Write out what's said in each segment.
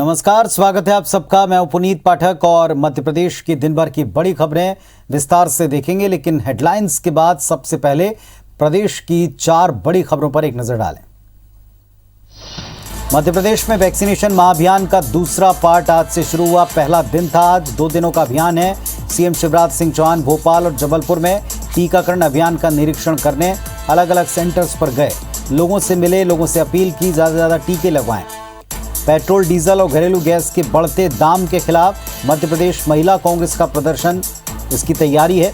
नमस्कार, स्वागत है आप सबका। मैं पुनीत पाठक और मध्य प्रदेश की दिन भर की बड़ी खबरें विस्तार से देखेंगे, लेकिन हेडलाइंस के बाद सबसे पहले प्रदेश की 4 बड़ी खबरों पर एक नजर डालें। मध्य प्रदेश में वैक्सीनेशन महाअभियान का दूसरा पार्ट आज से शुरू हुआ। पहला दिन था आज, 2 दिनों का अभियान है। सीएम शिवराज सिंह चौहान भोपाल और जबलपुर में टीकाकरण अभियान का निरीक्षण करने अलग अलग सेंटर्स पर गए, लोगों से मिले, लोगों से अपील की ज्यादा से ज्यादा टीके लगवाएं। पेट्रोल, डीजल और घरेलू गैस के बढ़ते दाम के खिलाफ मध्य प्रदेश महिला कांग्रेस का प्रदर्शन, इसकी तैयारी है।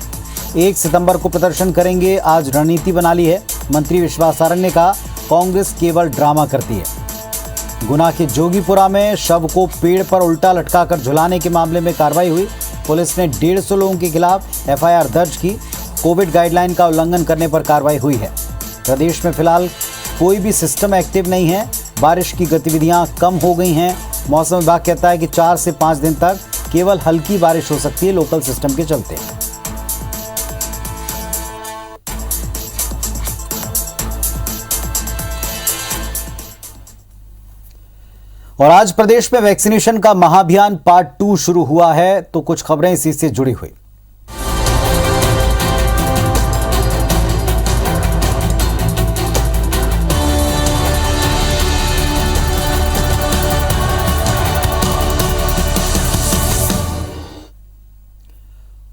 1 सितंबर को प्रदर्शन करेंगे, आज रणनीति बना ली है। मंत्री विश्वास सारंग ने कहा, कांग्रेस केवल ड्रामा करती है। गुना के जोगीपुरा में शव को पेड़ पर उल्टा लटकाकर झुलाने के मामले में कार्रवाई हुई। पुलिस ने 150 लोगों के खिलाफ एफआईआर दर्ज की। कोविड गाइडलाइन का उल्लंघन करने पर कार्रवाई हुई है। प्रदेश में फिलहाल कोई भी सिस्टम एक्टिव नहीं है। बारिश की गतिविधियां कम हो गई हैं। मौसम विभाग कहता है कि 4 से 5 दिन तक केवल हल्की बारिश हो सकती है लोकल सिस्टम के चलते। और आज प्रदेश में वैक्सीनेशन का महाअभियान पार्ट 2 शुरू हुआ है, तो कुछ खबरें इसी से जुड़ी हुई।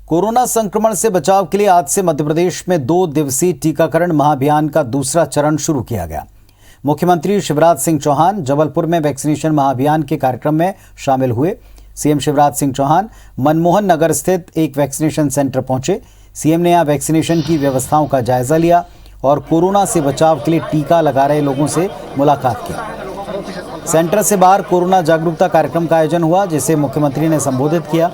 कोरोना संक्रमण से बचाव के लिए आज से मध्य प्रदेश में 2 दिवसीय टीकाकरण महाअभियान का दूसरा चरण शुरू किया गया। मुख्यमंत्री शिवराज सिंह चौहान जबलपुर में वैक्सीनेशन महाअभियान के कार्यक्रम में शामिल हुए। सीएम शिवराज सिंह चौहान मनमोहन नगर स्थित एक वैक्सीनेशन सेंटर पहुंचे। सीएम ने यहां वैक्सीनेशन की व्यवस्थाओं का जायजा लिया और कोरोना से बचाव के लिए टीका लगा रहे लोगों से मुलाकात की। सेंटर से बाहर कोरोना जागरूकता कार्यक्रम का आयोजन हुआ, जिसे मुख्यमंत्री ने संबोधित किया।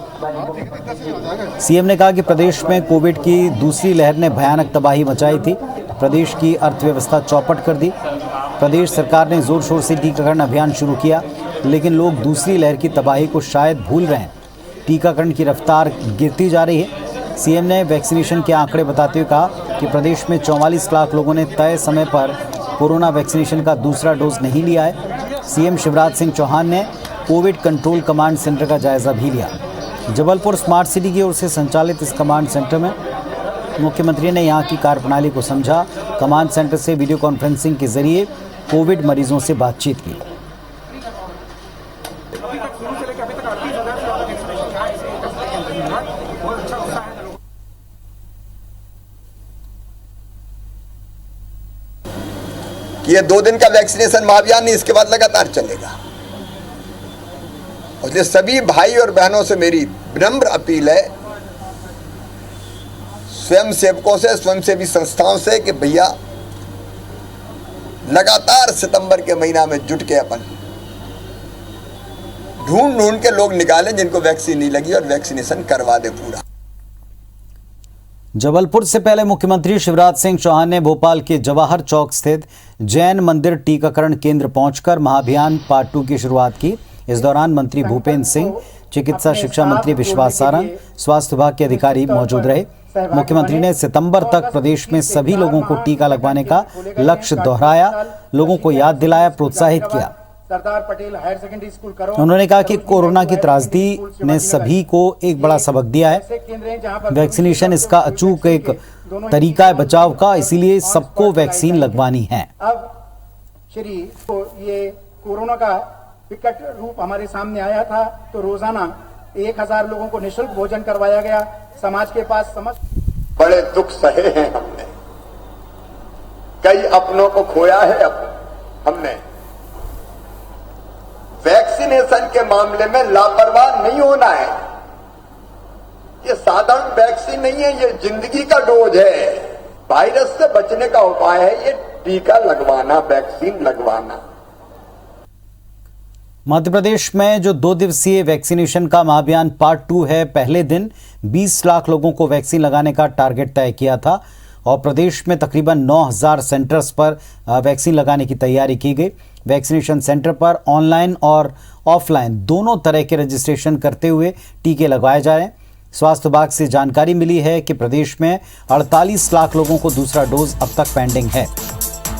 सीएम ने कहा कि प्रदेश में कोविड की दूसरी लहर ने भयानक तबाही मचाई थी, प्रदेश की अर्थव्यवस्था चौपट कर दी। प्रदेश सरकार ने जोर शोर से टीकाकरण अभियान शुरू किया, लेकिन लोग दूसरी लहर की तबाही को शायद भूल रहे हैं। टीकाकरण की रफ्तार गिरती जा रही है। सीएम ने वैक्सीनेशन के आंकड़े बताते हुए कहा कि प्रदेश में 44 लाख लोगों ने तय समय पर कोरोना वैक्सीनेशन का दूसरा डोज नहीं लिया है। सीएम शिवराज सिंह चौहान ने कोविड कंट्रोल कमांड सेंटर का जायजा भी लिया। जबलपुर स्मार्ट सिटी की ओर से संचालित इस कमांड सेंटर में मुख्यमंत्री ने यहां की कार्यप्रणाली को समझा। कमांड सेंटर से वीडियो कॉन्फ्रेंसिंग के जरिए कोविड मरीजों से बातचीत की। ये 2 दिन का वैक्सीनेशन महाअभियान नहीं, इसके बाद लगातार चलेगा। और इसलिए सभी भाई और बहनों से मेरी विनम्र अपील है, स्वयं सेवकों से, स्वयंसेवी संस्थाओं से, कि भैया लगातार सितंबर के महीना में जुट के अपन ढूंढ के लोग निकालें जिनको वैक्सीन नहीं लगी और वैक्सीनेशन करवा दे पूरा। जबलपुर से पहले मुख्यमंत्री शिवराज सिंह चौहान ने भोपाल के जवाहर चौक स्थित जैन मंदिर टीकाकरण केंद्र पहुंचकर महाअभियान पार्ट 2 की शुरुआत की। इस दौरान मंत्री भूपेंद्र सिंह, चिकित्सा शिक्षा मंत्री विश्वास सारंग, स्वास्थ्य विभाग के अधिकारी मौजूद रहे। मुख्यमंत्री ने सितंबर तक प्रदेश में सभी लोगों को टीका लगवाने का लक्ष्य दोहराया, लोगों को याद दिलाया, प्रोत्साहित किया। Sardar Patel higher secondary school करो। उन्होंने कहा कि कोरोना की त्रासदी ने सभी को एक बड़ा सबक दिया है। वैक्सीनेशन इसका अचूक एक तरीका है बचाव का, इसीलिए सबको वैक्सीन लगवानी है। अब श्री ये कोरोना का विकट रूप हमारे सामने आया था, तो रोजाना 1000 लोगों को निःशुल्क भोजन करवाया गया। समाज के पास समस्त बड़े दुख सहे हैं हमने, कई अपनों को खोया है हमने। वैक्सीनेशन के मामले में लापरवाह नहीं होना है। ये साधारण वैक्सीन नहीं है, ये जिंदगी का डोज है। वायरस से बचने का उपाय है ये टीका लगवाना, वैक्सीन लगवाना। मध्य प्रदेश में जो 2 दिवसीय वैक्सीनेशन का महाअभियान पार्ट 2 है, पहले दिन 20 लाख लोगों को वैक्सीन लगाने का टारगेट तय किया था और प्रदेश में तकरीबन 9000 सेंटर्स पर वैक्सीन लगाने की तैयारी की गई। वैक्सीनेशन सेंटर पर ऑनलाइन और ऑफलाइन दोनों तरह के रजिस्ट्रेशन करते हुए टीके लगवाए जा रहे हैं। स्वास्थ्य विभाग से जानकारी मिली है कि प्रदेश में 48 लाख लोगों को दूसरा डोज अब तक पेंडिंग है।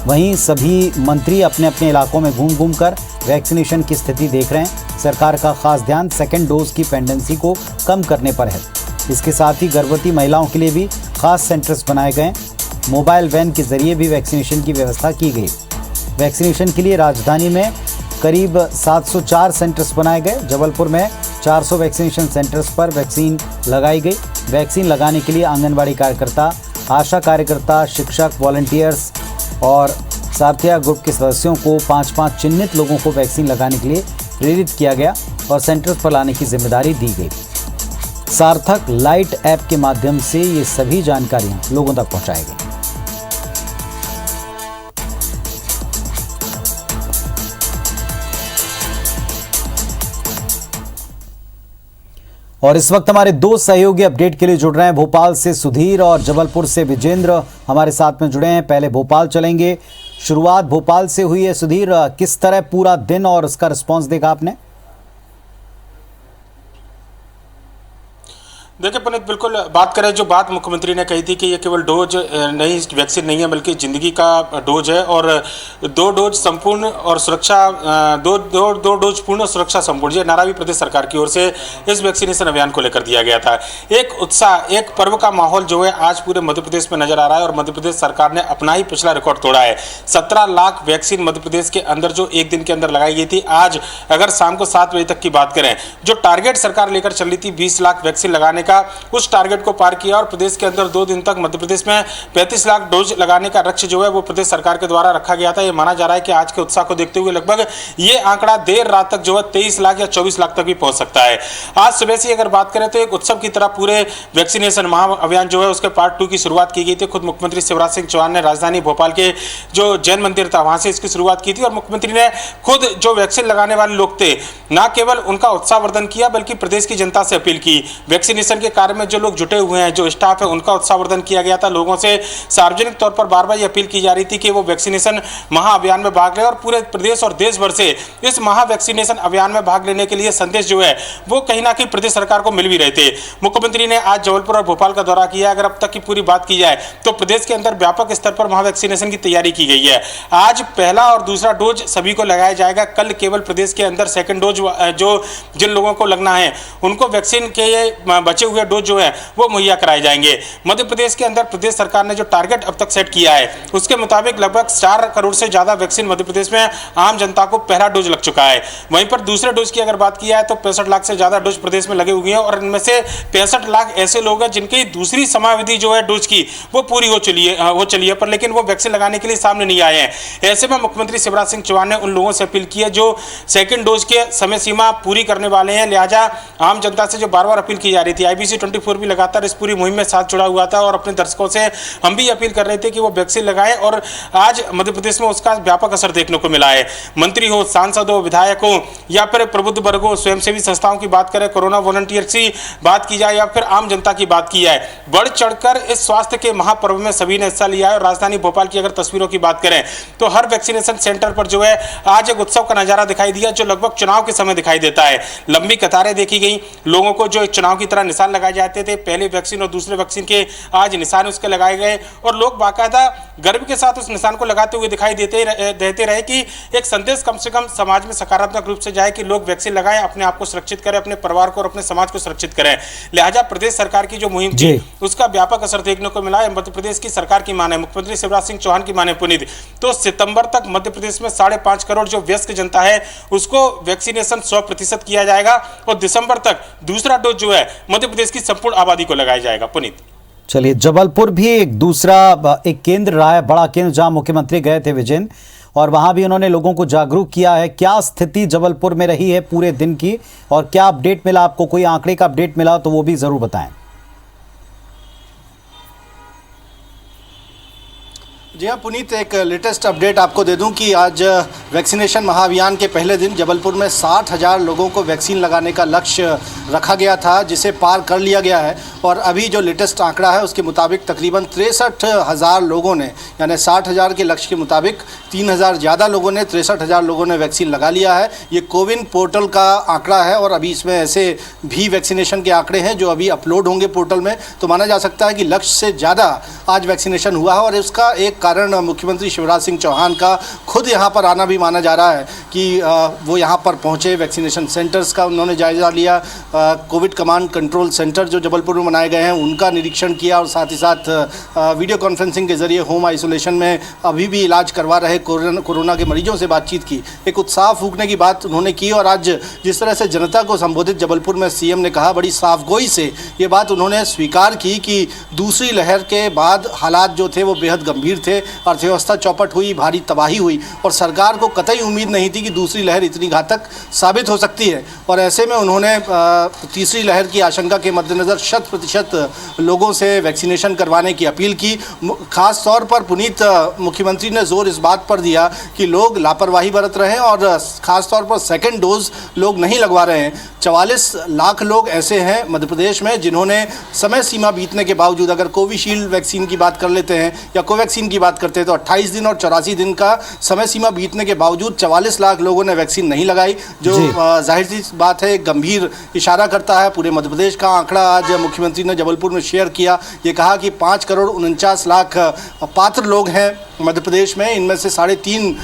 वहीं सभी मंत्री अपने अपने इलाकों में घूम कर वैक्सीनेशन की स्थिति देख रहे हैं। सरकार का खास ध्यान सेकेंड डोज की पेंडेंसी को कम करने पर है। इसके साथ ही गर्भवती महिलाओं के लिए भी खास सेंटर्स बनाए गए। मोबाइल वैन के जरिए भी वैक्सीनेशन की व्यवस्था की गई। वैक्सीनेशन के लिए राजधानी में करीब 704 सेंटर्स बनाए गए। जबलपुर में 400 वैक्सीनेशन सेंटर्स पर वैक्सीन लगाई गई। वैक्सीन लगाने के लिए आंगनबाड़ी कार्यकर्ता, आशा कार्यकर्ता, शिक्षक, वॉलंटियर्स और सारथिया ग्रुप के सदस्यों को 5-5 चिन्हित लोगों को वैक्सीन लगाने के लिए प्रेरित किया गया और सेंटर्स पर लाने की जिम्मेदारी दी गई। सार्थक लाइट ऐप के माध्यम से ये सभी जानकारियां लोगों तक पहुंचाई गई। और इस वक्त हमारे दो सहयोगी अपडेट के लिए जुड़ रहे हैं। भोपाल से सुधीर और जबलपुर से विजेंद्र हमारे साथ में जुड़े हैं। पहले भोपाल चलेंगे। शुरुआत भोपाल से हुई है। सुधीर, किस तरह पूरा दिन और उसका रिस्पांस देखा आपने? देखिए पुनीत, बिल्कुल बात करें, जो बात मुख्यमंत्री ने कही थी कि ये केवल डोज नहीं, वैक्सीन नहीं है बल्कि जिंदगी का डोज है और 2 डोज संपूर्ण और सुरक्षा, दो डोज पूर्ण और सुरक्षा संपूर्ण, ये नारा भी प्रदेश सरकार की ओर से इस वैक्सीनेशन अभियान को लेकर दिया गया था। एक उत्साह, एक पर्व का माहौल जो है आज पूरे मध्य प्रदेश में नजर आ रहा है और मध्य प्रदेश सरकार ने अपना ही पिछला रिकॉर्ड तोड़ा है। 17 लाख वैक्सीन मध्य प्रदेश के अंदर जो एक दिन के अंदर लगाई गई थी। आज अगर शाम को 7 बजे तक की बात करें, जो टारगेट सरकार लेकर चल रही थी 20 लाख वैक्सीन लगाने का, उस टारगेट को पार किया और प्रदेश के अंदर 2 दिन तक मध्य प्रदेश में 35 लाख डोज लगाने का लक्ष्य जो है वो प्रदेश सरकार के द्वारा रखा गया था। ये माना जा रहा है कि आज के उत्साह को देखते हुए लगभग ये आंकड़ा देर रात तक जो है 23 लाख या 24 लाख तक भी पहुंच सकता है। आज सुबह से अगर बात करें तो एक उत्सव की तरह पूरे वैक्सीनेशन महाअभियान जो है उसके पार्ट 2 की शुरुआत की गई थी। खुद मुख्यमंत्री शिवराज सिंह चौहान ने राजधानी भोपाल के जो जैन मंदिर था वहां से इसकी शुरुआत की थी और मुख्यमंत्री ने खुद जो वैक्सीन लगाने वाले लोग थे न केवल उनका उत्साहवर्धन किया बल्कि प्रदेश की जनता से अपील की। वैक्सीनेशन के कार्य में जो लोग जुटे हुए हैं, जो स्टाफ है, उनका उत्साहवर्धन किया गया था। लोगों से सार्वजनिक तौर पर बार बार ये अपील की जा रही थी कि वो वैक्सीनेशन महाअभियान में भाग लें और पूरे प्रदेश और देश भर से इस महा वैक्सीनेशन अभियान में भाग लेने के लिए संदेश जो है वो कहीं ना कहीं प्रदेश सरकार को मिल भी रहे थे। मुख्यमंत्री ने आज जबलपुर और भोपाल का दौरा किया। अगर अब तक की पूरी बात की जाए तो प्रदेश के अंदर व्यापक स्तर पर महा वैक्सीनेशन की तैयारी की गई है। आज पहला और दूसरा डोज सभी को लगाया जाएगा। कल केवल प्रदेश के अंदर सेकंड डोज जो जिन लोगों को लगना है उनको वैक्सीन के बचे हुए डोज जो है वो मुहैया कराए जाएंगे। मध्य प्रदेश के अंदर प्रदेश सरकार ने जो टारगेट अब तक सेट किया है उसके मुताबिक लगभग 4 करोड़ से ज्यादा वैक्सीन मध्य प्रदेश में आम जनता को पहला डोज लग चुका है। वहीं पर दूसरे डोज की अगर बात की जाए तो 65 लाख से ज्यादा डोज प्रदेश में लगे हुए हैं और इनमें से 65 लाख ऐसे लोग हैं जिनकी दूसरी समयावधि जो है डोज की वो पूरी हो चली है पर लेकिन वो वैक्सीन लगाने के लिए सामने नहीं आए हैं। ऐसे में मुख्यमंत्री शिवराज सिंह चौहान ने उन लोगों से अपील की है जो सेकंड डोज के समय सीमा पूरी करने वाले हैं। लिहाजा आम जनता से जो बार बार अपील की जा रही थी, IBC 24 भी लगातार इस पूरी मुहिम में साथ जुड़ा हुआ था और अपने दर्शकों से हम भी अपील कर रहे थे कि वो वैक्सीन लगाएं और आज मध्य प्रदेश में उसका व्यापक असर देखने को मिला है। मंत्री हो, सांसद हो, विधायक हो या फिर प्रबुद्ध वर्ग हो, स्वयंसेवी संस्थाओं की बात करें, कोरोना वॉलंटियर्स की बात की जाए या फिर आम जनता की बात की जाए, बढ़ चढ़कर इस स्वास्थ्य के महापर्व में सभी ने हिस्सा लिया है। और राजधानी भोपाल की अगर तस्वीरों की बात करें तो हर वैक्सीनेशन सेंटर पर जो है आज एक उत्सव का नजारा दिखाई दिया जो लगभग चुनाव के समय दिखाई देता है। लंबी कतारें देखी गई, लोगों को जो एक चुनाव की तरह निशान लगाए जाते थे, पहले वैक्सीन और दूसरे वैक्सीन के आज निशान उसके लगाए गए और लोग बाकायदा गर्व के साथ उस निशान को लगाते हुए दिखाई देते रहे कि एक संदेश कम से कम समाज में सकारात्मक रूप से जाए कि लोग वैक्सीन लगाएं, अपने आप को सुरक्षित करें, अपने परिवार को और अपने समाज को सुरक्षित करें। लिहाजा प्रदेश सरकार की जो मुहिम थी उसका व्यापक असर देखने को मिला है। मध्य प्रदेश की सरकार की माने, मुख्यमंत्री शिवराज सिंह चौहान की माने पुनीत, तो सितंबर तक मध्य प्रदेश में 5.5 करोड़ जो वयस्क जनता है उसको वैक्सीनेशन 100% किया जाएगा और दिसंबर तक दूसरा डोज जो है मध्य प्रदेश की संपूर्ण आबादी को लगाया जाएगा। पुनीत, चलिए, जबलपुर भी एक दूसरा एक केंद्र रहा है, बड़ा केंद्र जहां मुख्यमंत्री गए थे विजयन, और वहां भी उन्होंने लोगों को जागरूक किया है। क्या स्थिति जबलपुर में रही है पूरे दिन की और क्या अपडेट मिला आपको? कोई आंकड़े का अपडेट मिला तो वो भी जरूर बताएं। जी हाँ पुनीत, एक लेटेस्ट अपडेट आपको दे दूं कि आज वैक्सीनेशन महाअभियान के पहले दिन जबलपुर में 60,000 लोगों को वैक्सीन लगाने का लक्ष्य रखा गया था जिसे पार कर लिया गया है और अभी जो लेटेस्ट आंकड़ा है उसके मुताबिक तकरीबन 63,000 लोगों ने, यानी 60,000 के लक्ष्य के मुताबिक 3,000 ज़्यादा लोगों ने, 63,000 लोगों ने वैक्सीन लगा लिया है। ये कोविन पोर्टल का आंकड़ा है और अभी इसमें ऐसे भी वैक्सीनेशन के आंकड़े हैं जो अभी अपलोड होंगे पोर्टल में, तो माना जा सकता है कि लक्ष्य से ज़्यादा आज वैक्सीनेशन हुआ है और इसका एक कारण मुख्यमंत्री शिवराज सिंह चौहान का खुद यहाँ पर आना भी माना जा रहा है कि वो यहाँ पर पहुँचे, वैक्सीनेशन सेंटर्स का उन्होंने जायज़ा लिया, कोविड कमांड कंट्रोल सेंटर जो जबलपुर में बनाए गए हैं उनका निरीक्षण किया और साथ ही साथ वीडियो कॉन्फ्रेंसिंग के ज़रिए होम आइसोलेशन में अभी भी इलाज करवा रहे कोरोना के मरीजों से बातचीत की। एक उत्साह फूंकने की बात उन्होंने की और आज जिस तरह से जनता को संबोधित जबलपुर में सीएम ने कहा, बड़ी साफगोई से ये बात उन्होंने स्वीकार की कि दूसरी लहर के बाद हालात जो थे वो बेहद गंभीर थे, अर्थव्यवस्था चौपट हुई, भारी तबाही हुई और सरकार को कतई उम्मीद नहीं थी कि दूसरी लहर इतनी घातक साबित हो सकती है। और ऐसे में उन्होंने तीसरी लहर की आशंका के मद्देनज़र 100% लोगों से वैक्सीनेशन करवाने की अपील की। खास तौर पर पुनीत मुख्यमंत्री ने जोर इस बात पर दिया कि लोग लापरवाही बरत रहे हैं और ख़ास तौर पर सेकंड डोज लोग नहीं लगवा रहे हैं। 44 लाख लोग ऐसे हैं मध्य प्रदेश में जिन्होंने समय सीमा बीतने के बावजूद, अगर कोविशील्ड वैक्सीन की बात कर लेते हैं या कोवैक्सीन की बात करते हैं तो 28 दिन और 84 दिन का समय सीमा बीतने के बावजूद 44 लाख लोगों ने वैक्सीन नहीं लगाई, जो जाहिर सी बात है गंभीर इशारा करता है। पूरे मध्य प्रदेश का आंकड़ा आज मुख्यमंत्री ने जबलपुर में शेयर किया। ये कहा कि 5,49,00,000 पात्र लोग हैं मध्य प्रदेश में, इनमें से 3.5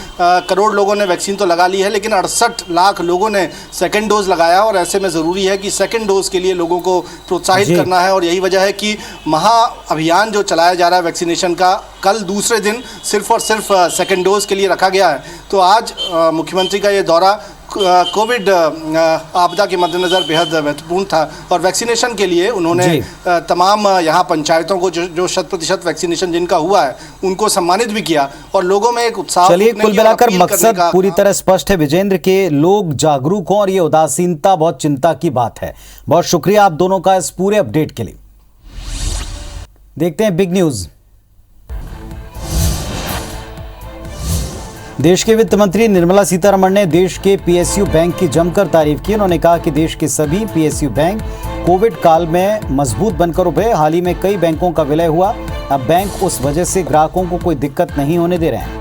करोड़ लोगों ने वैक्सीन तो लगा ली है, लेकिन 68 लाख लोगों ने सेकंड डोज लगाया और ऐसे में ज़रूरी है कि सेकंड डोज के लिए लोगों को प्रोत्साहित करना है। और यही वजह है कि महाअभियान जो चलाया जा रहा है वैक्सीनेशन का, कल दूसरे दिन सिर्फ और सिर्फ सेकंड डोज के लिए रखा गया है। तो आज मुख्यमंत्री का ये दौरा कोविड आपदा के मद्देनज़र बेहद महत्वपूर्ण था और वैक्सीनेशन के लिए उन्होंने तमाम यहाँ पंचायतों को जो 100% वैक्सीनेशन जिनका हुआ है उनको सम्मानित भी किया और लोगों में एक उत्साह। चलिए, कुल मिलाकर मकसद पूरी तरह स्पष्ट है विजेंद्र के, लोग जागरूक हों और ये उदासीनता बहुत चिंता की बात है। बहुत शुक्रिया आप दोनों का इस पूरे अपडेट के लिए। देखते हैं बिग न्यूज। देश के वित्त मंत्री निर्मला सीतारमण ने देश के पीएसयू बैंक की जमकर तारीफ की। उन्होंने कहा कि देश के सभी पीएसयू बैंक कोविड काल में मजबूत बनकर उभरे। हाल ही में कई बैंकों का विलय हुआ, अब बैंक उस वजह से ग्राहकों को कोई दिक्कत नहीं होने दे रहे हैं।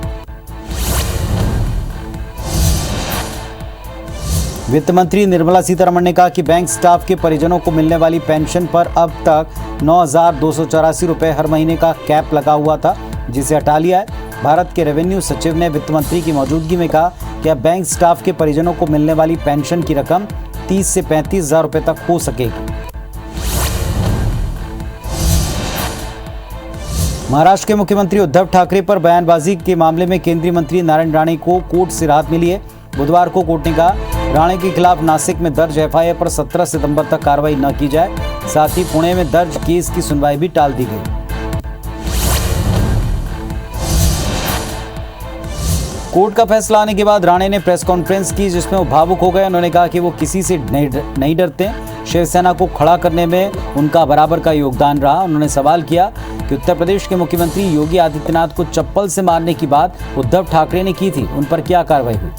वित्त मंत्री निर्मला सीतारमण ने कहा कि बैंक स्टाफ के परिजनों को मिलने वाली पेंशन पर अब तक 9,284 रुपये हर महीने का कैप लगा हुआ था, जिसे हटा लिया है। भारत के रेवेन्यू सचिव ने वित्त मंत्री की मौजूदगी में कहा कि अब बैंक स्टाफ के परिजनों को मिलने वाली पेंशन की रकम 30 से 35 हजार रुपये तक हो सकेगी। महाराष्ट्र के मुख्यमंत्री उद्धव ठाकरे पर बयानबाजी के मामले में केंद्रीय मंत्री नारायण राणे को कोर्ट से राहत मिली है। बुधवार को कोर्ट ने कहा राणे के खिलाफ नासिक में दर्ज एफआईआर पर 17 सितंबर तक कार्रवाई न की जाए। साथ ही पुणे में दर्ज केस की सुनवाई भी टाल दी गई। कोर्ट का फैसला आने के बाद राणे ने प्रेस कॉन्फ्रेंस की, जिसमें वो भावुक हो गए। उन्होंने कहा कि वो किसी से नहीं डरते, शिवसेना को खड़ा करने में उनका बराबर का योगदान रहा। उन्होंने सवाल किया कि उत्तर प्रदेश के मुख्यमंत्री योगी आदित्यनाथ को चप्पल से मारने की बात उद्धव ठाकरे ने की थी, उन पर क्या कार्रवाई हुई।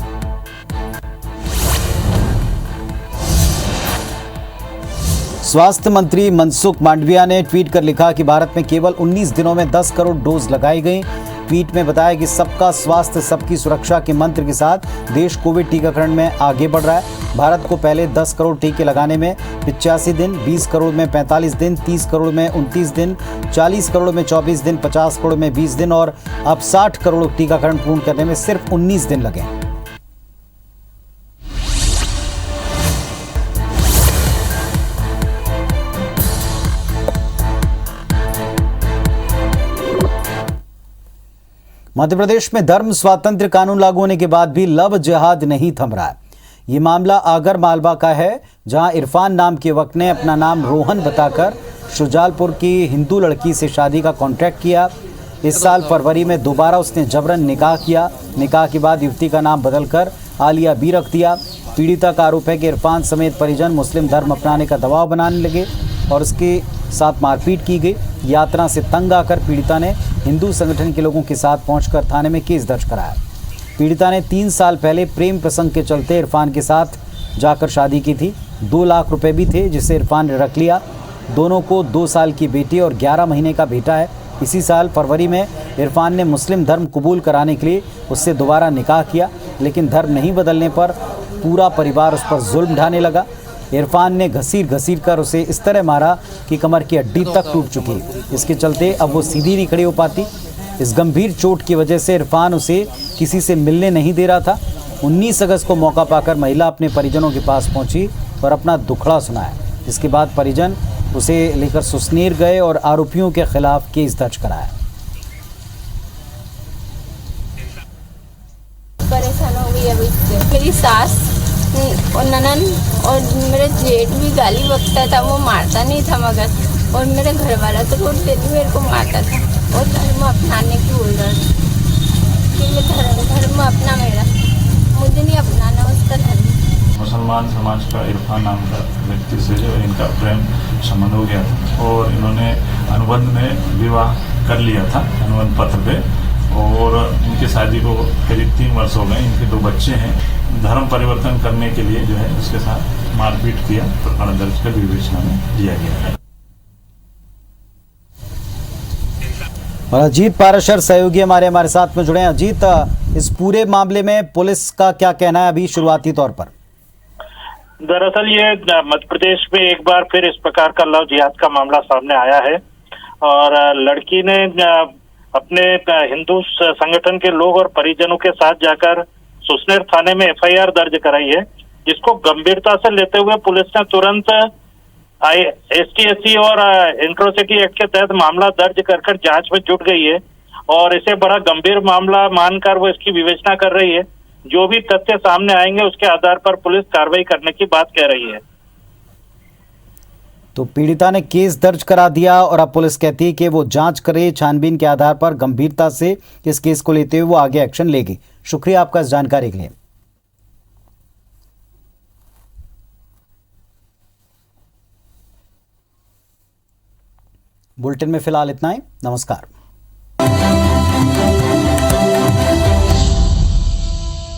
स्वास्थ्य मंत्री मनसुख मांडविया ने ट्वीट कर लिखा कि भारत में केवल 19 दिनों में 10 करोड़ डोज लगाई गई। ट्वीट में बताया कि सबका स्वास्थ्य सबकी सुरक्षा के मंत्र के साथ देश कोविड टीकाकरण में आगे बढ़ रहा है। भारत को पहले 10 करोड़ टीके लगाने में 85 दिन, 20 करोड़ में 45 दिन, 30 करोड़ में 29 दिन, 40 करोड़ में 24 दिन, 50 करोड़ में 20 दिन और अब 60 करोड़ टीकाकरण पूर्ण करने में सिर्फ 19 दिन लगे। मध्य प्रदेश में धर्म स्वातंत्र्य कानून लागू होने के बाद भी लव जिहाद नहीं थम रहा है। ये मामला आगर मालवा का है, जहां इरफान नाम के युवक ने अपना नाम रोहन बताकर शुजालपुर की हिंदू लड़की से शादी का कॉन्ट्रैक्ट किया। इस साल फरवरी में दोबारा उसने जबरन निकाह किया। निकाह के बाद युवती का नाम बदलकर आलिया बी रख दिया। पीड़िता का आरोप है कि इरफान समेत परिजन मुस्लिम धर्म अपनाने का दबाव बनाने लगे और उसके साथ मारपीट की गई। यात्रा से तंग आकर पीड़िता ने हिंदू संगठन के लोगों के साथ पहुंचकर थाने में केस दर्ज कराया। पीड़िता ने 3 साल पहले प्रेम प्रसंग के चलते इरफान के साथ जाकर शादी की थी। 2 लाख रुपए भी थे, जिसे इरफान ने रख लिया। दोनों को 2 साल की बेटी और 11 महीने का बेटा है। इसी साल फरवरी में इरफान ने मुस्लिम धर्म कबूल कराने के लिए उससे दोबारा निकाह किया, लेकिन धर्म नहीं बदलने पर पूरा परिवार उस पर जुल्म ढाने लगा। इरफान ने घसीट कर उसे इस तरह मारा कि कमर की हड्डी तक टूट चुकी। इसके चलते अब वो सीधी नहीं खड़ी हो पाती। इस गंभीर चोट की वजह से इरफान उसे किसी से मिलने नहीं दे रहा था। 19 अगस्त को मौका पाकर महिला अपने परिजनों के पास पहुंची और अपना दुखड़ा सुनाया। इसके बाद परिजन उसे लेकर सुसनेर गए और आरोपियों के खिलाफ केस दर्ज कराया। परेशान हो गई अभी मेरी सास और ननन और मेरा जेठ भी गाली बकता था, वो मारता नहीं था मगर, और मेरे घर वाला तो रोज डेली मेरे को मारता था और धर्म अपनाने की बोल रहा था कि मैं धर्म अपना मेरा, मुझे नहीं अपनाना उसका धर्म। मुसलमान समाज का इरफान नाम का व्यक्ति से जो इनका प्रेम संबंध हो गया था और इन्होंने अनुबंध में विवाह कर लिया था अनुबंध पत्र पे, और इनकी शादी को करीब 3 वर्ष हो गए। इनके 2 बच्चे हैं। धर्म परिवर्तन करने के लिए जो है उसके साथ मारपीट किया, प्रकरण दर्ज कर विवेचना में लिया गया है। और अजीत पाराशर सहयोगी हमारे साथ में जुड़े हैं। अजीत, इस पूरे मामले में पुलिस का क्या कहना है अभी शुरुआती तौर पर? दरअसल ये मध्य प्रदेश में एक बार फिर इस प्रकार का लव जिहाद का मामला सामने आया है और लड़की ने अपने हिंदू संगठन के लोग और परिजनों के साथ जाकर सुसनेर थाने में एफआईआर दर्ज कराई है, जिसको गंभीरता से लेते हुए पुलिस ने तुरंत ST/SC और एट्रोसिटी एक्ट के तहत मामला दर्ज कर जांच में जुट गई है और इसे बड़ा गंभीर मामला मानकर वो इसकी विवेचना कर रही है। जो भी तथ्य सामने आएंगे उसके आधार पर पुलिस कार्रवाई करने की बात कह रही है। तो पीड़िता ने केस दर्ज करा दिया और अब पुलिस कहती है कि वो जांच करे, छानबीन के आधार पर गंभीरता से इस केस को लेते हुए वो आगे एक्शन लेगी। शुक्रिया आपका इस जानकारी के लिए। बुलेटिन में फिलहाल इतना ही। नमस्कार।